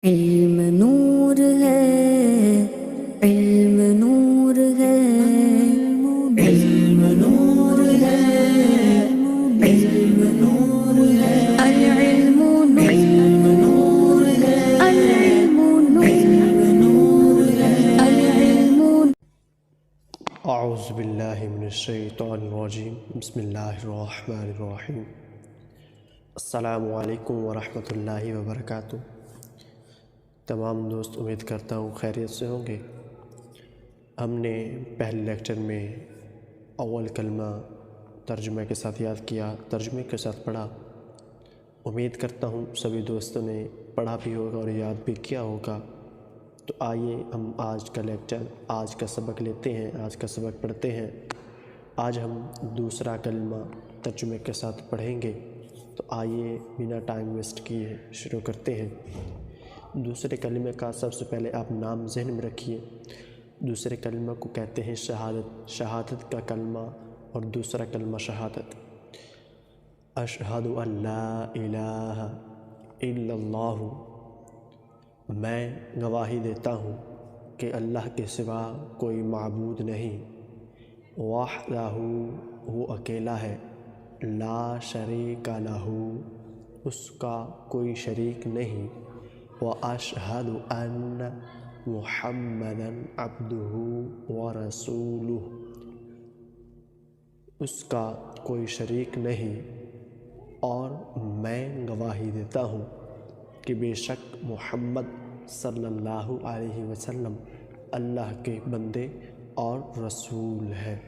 علم نور ہے، علم نور ہے، علم نور ہے، علم نور ہے، العلم نور ہے، العلم نور ہے، العلم اعوذ باللہ من الشیطان الرجیم بسم اللہ الرحمن الرحیم السلام علیکم ورحمۃ اللہ وبرکاتہ۔ تمام دوست امید کرتا ہوں خیریت سے ہوں گے۔ ہم نے پہلے لیکچر میں اول کلمہ ترجمے کے ساتھ یاد کیا، ترجمے کے ساتھ پڑھا۔ امید کرتا ہوں سبھی دوستوں نے پڑھا بھی ہوگا اور یاد بھی کیا ہوگا۔ تو آئیے ہم آج کا لیکچر، آج کا سبق لیتے ہیں، آج کا سبق پڑھتے ہیں۔ آج ہم دوسرا کلمہ ترجمے کے ساتھ پڑھیں گے۔ تو آئیے بنا ٹائم ویسٹ کیے شروع کرتے ہیں۔ دوسرے کلمے کا سب سے پہلے آپ نام ذہن میں رکھیے۔ دوسرے کلمہ کو کہتے ہیں شہادت، شہادت کا کلمہ اور دوسرا کلمہ شہادت۔ اشہد ان لا الہ الا اللہ، میں گواہی دیتا ہوں کہ اللہ کے سوا کوئی معبود نہیں، وحدہ، وہ اکیلا ہے، لا شریک لہ، اس کا کوئی شریک نہیں، واشہد ان محمدا عبدہ ورسولہ، اس کا کوئی شریک نہیں، اور میں گواہی دیتا ہوں کہ بے شک محمد صلی اللہ علیہ وسلم اللہ کے بندے اور رسول ہے۔